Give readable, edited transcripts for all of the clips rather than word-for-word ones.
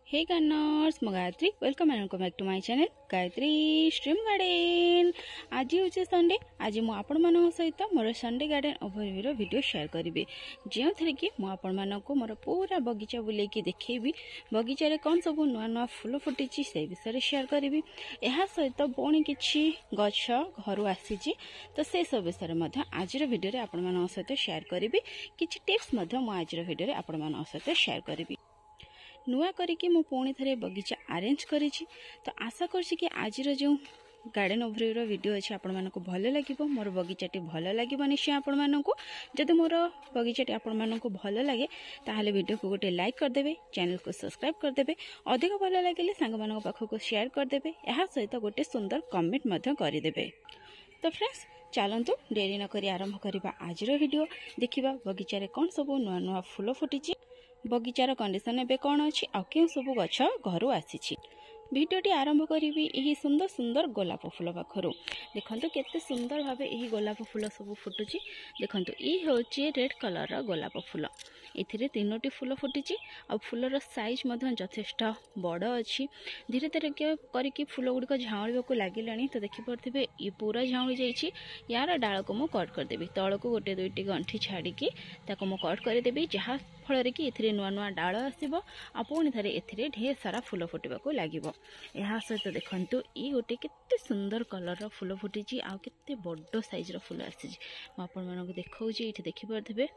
हे gardeners मो Gayatri welcome and welcome back to my channel Gayatri stream garden. आज हूँ Sunday. आज मुझे आपण मान सहित मोर Sunday garden overview video share करी जो थे कि मुझे मोर पूरा बगीचा बुलेकी देखी बगीचार कौन सब नुआ नुआ फूल फुटी से विषय शेयर करी। यह सहित पुणी कि गछ घर आसी तो से सब विषय आज वीडियो आपण सहित शेयर करी किछि टिप्स आज वीडियो आपण सहित शेयर करी। नुआ करिकी मु पुणी थे बगीचा अरेंज करी तो आशा कर आज जो गार्डन ओवरव्यू वीडियो अच्छे आपण मानक भल लगे मोर बगीचाटी भल लगे निश्चय आपण मानक जदि मोर बगीचाटी आपण मानक भल लगे ताहले वीडियो को गोटे लाइक करदेवे, चैनल को सब्सक्राइब करदेवे, अधिक भल लगे सांग मानक पाखक शेयर करदेवे, यह सहित गोटे सुंदर कमेंट मध्य करदेवे। तो फ्रेंड्स चलतु डेरी नक आरंभ करवा आज वीडियो देखिबा बगीचारे कौन सब नुआ नुआ फूल फुटी बगीचार कंडीशन एबे कौन अच्छी आ क्यों सब गछ घर आसी। भिडियोटी आरंभ करी यही सुंदर सुंदर गोलाप फूल पाखर देखो केते सुंदर भाव यही गोलाप फूल सब फुटुची। देखो ये हूँ रेड कलर गोलाप फूल एथिरे तीनोटी फूल फुटी आ फूलर साइज यथेष्ट बड़ अच्छी। धीरे धीरे करके फूल गुड़िक झाऊँ लगे तो देखिपे ये पूरा झाऊँ जाइए। यार डाल को मुझे कट करदेवी तल को गोटे दुईटी गंठी छाड़ी मुझे कट करदेवी जहाँ फल कि ए नुआ नुआ डाल आसो आ पुणी थे ए ढेर सारा फूल फुटवाक लगे। यह सहित देखु ये गोटे केते सुंदर कलर फूल फुटी आ केते बड़ साइज फूल आसी। मुझे देखा ये देखिपे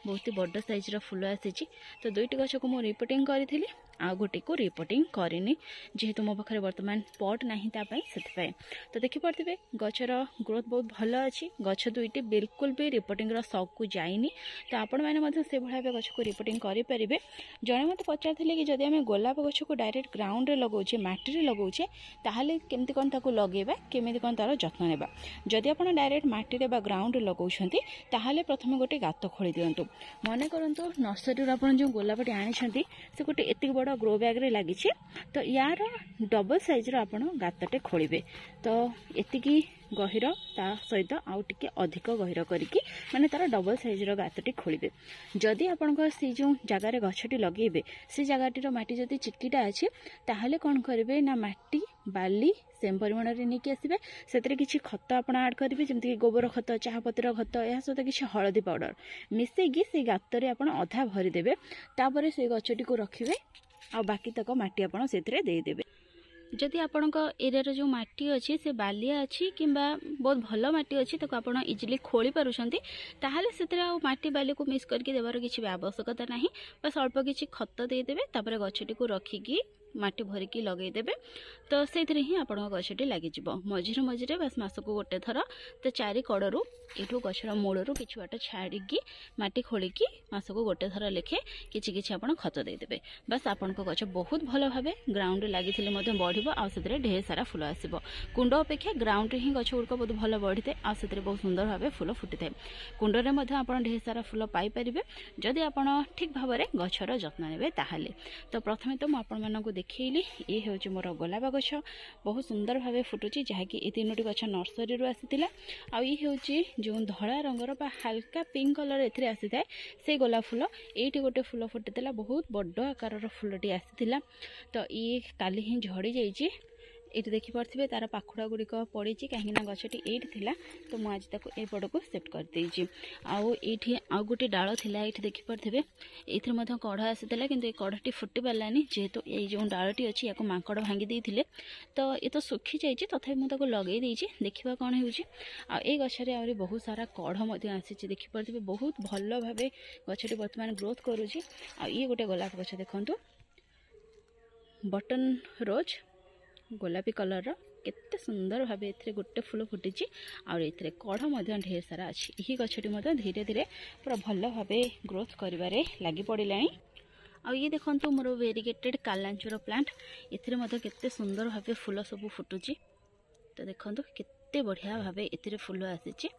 बहुत बड़ साइज फूल आसी। तो दुईटी गछ को मुझे रिपोर्टिंग करी आ गोटे को रिपोर्टिंग करनी जेहेतु मो पाखे बर्तमान पट नहीं से। तो देखिपे गचर ग्रोथ बहुत भल अच्छी। गछ दुईटी बिल्कुल भी रिपोर्टिंग शौक को जाइनी। तो आपण मैंने से भाव गछ को रिपोर्टिंग करें। जड़े मत पचारे कि जब आम गोलाप गछ को डायरेक्ट ग्राउंड रे लगौचे माटी लगौचे ताहले केमती कौन ताको लगेबा केमती कौन तार जत्न नेबा। जदि आप डायरेक्ट माटी रे बा ग्राउंड रे लगौछंती ताहले प्रथमे गोटे गात खोली दियंतु। मन करंतु नर्सरी आप जो गोलापटी आनी से गोटे एति बड़ ग्रो बैग रे लगी तो यार डबल साइज आप गातटे खोलिबे तो एतिकी गहिर ता सहित आउ टिके अधिक गहिर करिकी माने तार डबल साइज गातटी खोलिबे। जदि आपनका से जो जगार गछटी लगेबे से जगाटीर माटी जदि चिटकीटा अच्छे ताहले कौन करेंगे ना माटी बाली सेम परिमाण में नहीं आसबे से किसी खत आप आड करेंगे जमीक गोबर खत चाहपतिर खत यह सहित किसी हलदी पाउडर मिसेगी से गातरे आप अधा भरीदेवे तापर से गछटी को रखिए आ बाकी तक माटी आपड़ से देदेवे। जदि आपण एरिया जो माटी अच्छी से बालिया अच्छी कि बहुत भल माटी अच्छी ताको आपण इजिली खोली पारुछंती ताहले सेतरे आ माटी बाली को मिक्स करके देवार किसी आवश्यकता नहीं। बस अल्प किसी खत देदेवे तापर गछटी को रखिकी माटी भरिकी लगेदेवे तो से ही आप गछटी लगे। मझिरे मझिरे बस मासक गोटे थर तो चारि कड़ू यू गछर मूलू कि बाट छाड़ी माटी खोलिकी मासक गोटे थर लेखे कि आप खत देदेवे। बस आपण गछ बहुत भल भाव ग्राउंड लगी बढ़ आ ढेर सारा फूल आसो। कुंड अपेक्षा ग्राउंड ही गछ गुड़िक बहुत भल बढ़ी था आ बहुत सुंदर भाव फूल फुटी था। कुंडे आप ढेर सारा फूल पाइपर जदि आप ठीक भाव में गछर जत्न नेबे ताहले। तो प्रथमे तो मुझे देखली ये हूँ मोर गोलाप गछ बहुत सुंदर भाव फुटुची जहाँकि ये तीनोटी गछ नर्सरी रू आसी। आ ये हूँ जो धला रंगर बा हल्का पिंक कलर ए आसी था से गोलाप फूल ये गोटे फूल फुटी बहुत बड़ आकार फूलटी आसी। तो ये काली ही झड़ी जाइए ये देखिपे तार पाखुड़ा गुड़िक पड़ी कहीं गछटी ये तो मुझे ताको एपट को सेट करदे। आउ गोटे डाल थी ये देखिपे ये कढ़ आसाला कि कढ़टी फुटी पारानी जेहेतु ये जो डालटी अच्छी या मांकड़ भांगी देते तो ये तो सुखी जाइए तथापि मुझे लगे देखा कौन हो गचर आहरी बहुत सारा कढ़ आसी देखिपे बहुत भल भाव गछटी बर्तमान ग्रोथ करुँची। ये गोटे गोलाप गछ देखु बटन रोज गोलापी कलर केते सुंदर भाव ए गोटे फूल फुटी और ये कढ़ ढेर सारा अच्छी। यही गछटी धीरे धीरे पूरा भल भाव ग्रोथ करिबारे लगी पड़िला। आ ये देखो मोर वेरीगेटेड कालांचुर प्लांट एते सुंदर भाव फूल सब फुटुची। तो देखो केते बढ़िया भाव ए फूल आसी।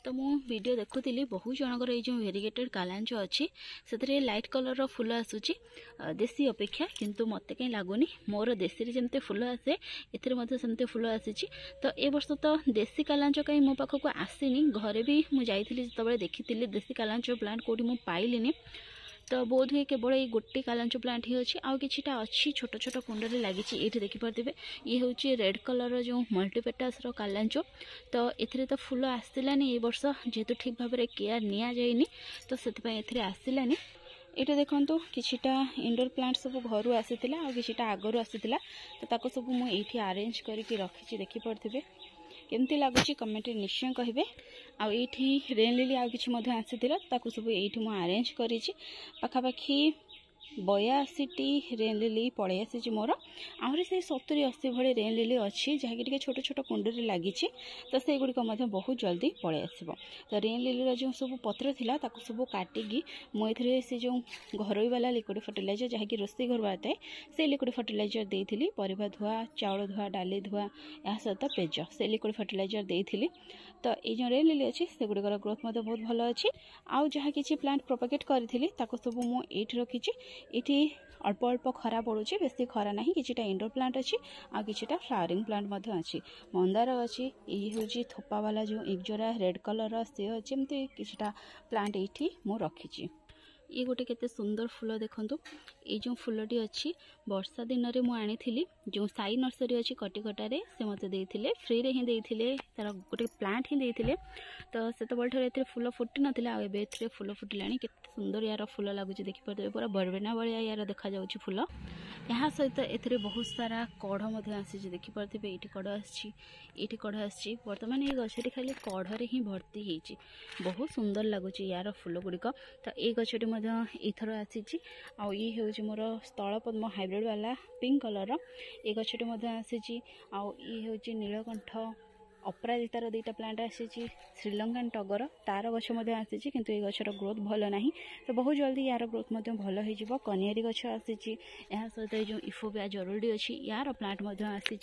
तो मु वीडियो देखुली बहुत जनकर ये जो वेरीगेटेड कालांच अच्छी से लाइट कलर फूल आसूची देसी अपेक्षा किंतु मत कहीं लगुनि मोर देसी जमते फूल आसे एमती फूल आसी। तो ए वर्ष तो देसी कालांच कहीं मो पाखक आसीनी घरे भी मुझे जो देखी देसी कालांच प्लांट कौटी मुझे पाइलिनी तो बोध हुए केवल ये गोटे कालांचो प्लांट ही अच्छी आउ किछिटा अच्छी छोट छोट कुंड में लगी ये देखिपे ये हूँ रेड कलर जो मल्टीपेटास कालांचो तो ए तो फूल आसलानी ये वर्ष जेहेतु ठीक भाव में केयर नि तो से आसलानी ये देखो किछिटा इंडोर प्लांट सब घर आसीला आ किछिटा आगरू आसीला तो ताको सब मुझे अरेंज करके रखी देखिपे केमती लगुच कमेंट निश्चय कहे आठी रेन लिली आउ कि आसीला ताको सब ये अरेंज करी पाखापाखि 82टी रेन लिली पड़े आसी मोर आहरी से 70-80 भली रेन लिली अच्छी जहाँकि छोट छोट कुंड में लगी तो से गुड़िक बहुत जल्दी पड़े आसो तो रेन लिली जो सब पत्र थिला ताको सब काटिकी मुझे से जो घरोई वाला लिक्विड फर्टिलाइजर जहाँकि रोषे घर आए से लिक्विड फर्टिलाइजर देती परिवा धुआ चाउल धुआ डाली धुआ या सहित पेज से लिक्विड फर्टिलाइजर देती तो ये जो रेन लिली अच्छी से गुड़िकर ग्रोथ बहुत भल अच्छी आउ जहाँ किसी प्लांट प्रोपेगेट करी सब मुझे रखी ये अल्प अल्प खरा पड़ुची बेसी खरा नहीं किछिटा इंडोर प्लांट अच्छी आ किछिटा फ्लावरिंग प्लांट अच्छी मंदार अच्छी ये हूँ थोपा वाला जो इकजोरा रेड कलर सी अच्छी एमती किछिटा प्लांट ये मु रखी ये गोटे केते सुंदर फूल देखंतु ये जो फूलटी अच्छी वर्षा दिन में मुझे जो साई नर्सरी अच्छी कटिकटारे से मत देते फ्री रे ही देते तार गोटे प्लांट ही देते तो से बड़े फूल फुटी नाला आ फूल फुटिला के सुंदर यार फूल लगुच देखिपे पूरा बरबेना भाया यार देखा जाउछि फूल यहाँ सहित ए बहुत सारा कढ़ आसी देखिपे ये कढ़ आसी कढ़ आसी बर्तमान ये गछटी खाली कढ़े ही भर्ती होती बहुत सुंदर लगुच यार फूल गुड़िक तो ये गछटी इथर आसी आ ये हूँ मोर स्थल पद्म हाइब्रिड वाला पिंक कलर ये गछटी आसी आ ये हूँ नीलकंठ अपराजितार दुईटा प्लांट आसी श्रीलंकन टगर तार गछ आसी किंतु ये गछर ग्रोथ भल ना तो बहुत जल्दी यार ग्रोथ भल हो कनियारी गछ आसी यहाँ सहित जो इफोबिया जरूरी अच्छी यार प्लांट आसी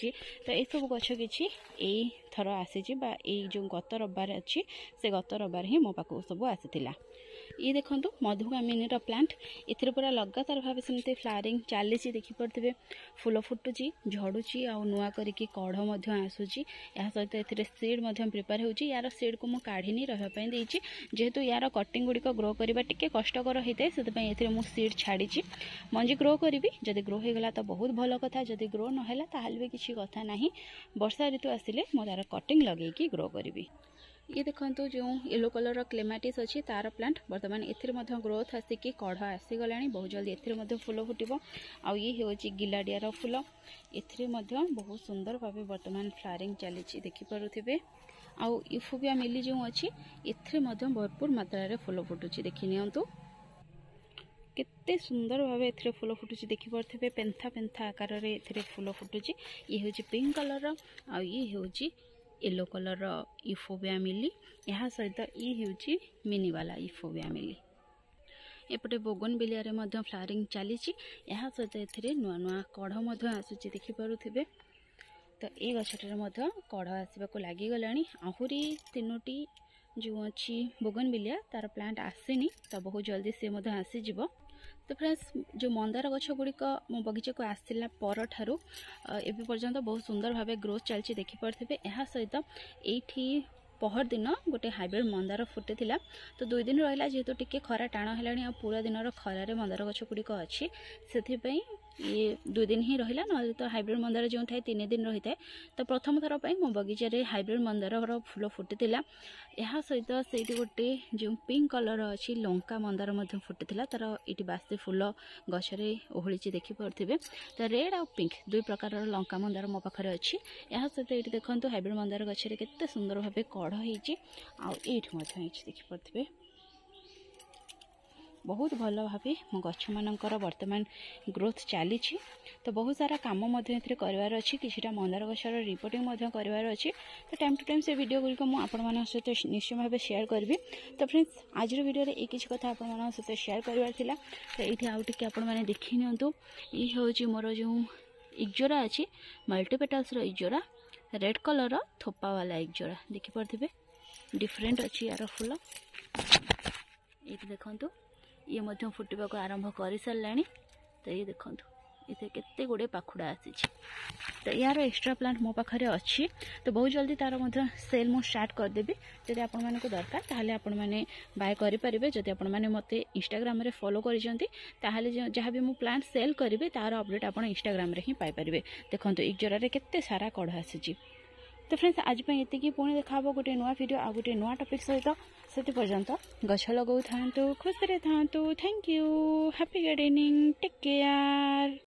तो ये सब गछ किसी यही थर आसी जो गत रविवार अच्छी से गत रविवार ही मो पाक सब आसीला ये देखो मधुकामिनी प्लांट इथे पूरा लगातार भाव सेमती फ्लावरिंग चली देखिपे फूल फुटुची झड़ुची आ नुआ करके कढ़ आसूची या सहित ए सीड प्रिपेयर हो यार सीड को मुझे काढ़ी रही देती जेहेतु यार कटिंग गुड़िक ग्रो करवा टी कष्टर होता है से मुझे सीड छाड़ी मंजी ग्रो करी जदि ग्रो हो गला तो बहुत भल कथा जदि ग्रो नहला ताल भी किसी कथा ना वर्षा ऋतु आसिले मुझे तार कटिंग लगे ग्रो करी ये देखो जो येलो कलर क्लेमाटिस अच्छी तार प्लांट बर्तमान एथिरे ग्रोथ आसिकी कढ़ आसीगला बहुत जल्दी एथिरे फूल फुटब आ ये हूँ गिलाडियार फूल एथिरे बहुत सुंदर भाव बर्तमान फ्लावरिंग चली देखिपे आउ इफोबिया मिली जो अच्छी एथिरे भरपूर मात्रा फूल फुटुची देखि नियंतु केते सुंदर भाव एथिरे फूल फुटुची देखिपे पेंथा पेंथा आकार में फूल फुटुची ये हूँ पिंक कलर आ ये हूँ येलो कलर इफोबिया मिली यहाँ सहित ये हूँ मिनी वाला इफोबिया मिली एपटे बोगन बिलिया फ्लावरिंग चली यहाँ सहित ए नुआ नुआ कढ़ आसूची देखिपे तो ये गछटे कढ़ आसवाक लगिगला आहरी 3टी जो अच्छी बोगन बिलिया तार प्लांट आसेनी तो बहुत जल्दी से आसीज तो फ्रेंड्स जो मंदार गछ गुड़िक मो बगीचा को आसला पर ठारू एबे पर्यंत बहुत सुंदर भाव ग्रोथ चलती देखिपे यह सहित ये पहर दिन गोटे हाइब्रिड मंदार फुटी तो 2 दिन रहा जेहेतु टिके खरा टाण है पूरा दिन खरारे मंदार गछ गुड़िक अच्छी से ये 2 दिन ही रहा ना तो हाइब्रिड मंदार जो थाए 3 दिन रही है तो प्रथम थर पर मो बगीचारे हाइब्रिड मंदार फूल फुटी यहाँ सहित से गोटे जो पिंक कलर अच्छी लंका मंदार फुटी तार ये बासी फूल गचरे ओहली देखिपे तो रेड आ पिंक 2 प्रकार लंका मंदार मो पाखे अच्छी यहाँ सहित ये देखो हाइब्रिड मंदार गचरे केते सुंदर भाव कढ़ होती देखिपे बहुत भल भाव मो गछ मानकर वर्तमान ग्रोथ चली तो बहुत सारा काम करार अच्छी किसीटा मंदार गछर रिपोर्टिंग करार अच्छी तो टाइम टू टाइम से वीडियो गुड़िक मुझे सहित निश्चय भाव शेयर करी तो फ्रेंड्स आज वीडियो ये किसी कथा आप सहित शेयर करार तो ये आउ टे आपने देखी नियंतु ये हूँ मोर जो इकजोरा अच्छी मल्टीपेटाल्स इकजोरा रेड कलर थोपा वाला इकजोरा देखिपे डिफरेंट अच्छी यार फूल ये देखो ये फुटवा को आरंभ कर सारा तो ये देखो इथे केते गुड़े पाखुड़ा आसी तो यार एक्स्ट्रा प्लांट मो पाखे अच्छी तो बहुत जल्दी तार सेल मु स्टार्ट करदेवी जदि आपण माने को दरकार ताहले आपण माने बाय करि परिबे जदि आपण माने मते इंस्टाग्राम रे फॉलो करिसंती ताहले जहाँ भी मु प्लांट सेल करिवे तार अपडेट आपण इंस्टाग्राम रे ही पाई परिबे देखंतु एक जरा रे केते सारा कढ़ आसी तो फ्रेंड्स आज ये पुणी देखा गोटे नुआ वीडियो आ गोटे नुआ टॉपिक सहित से पर्यंत गछ लगौ था खुशी था thank you happy gardening take care.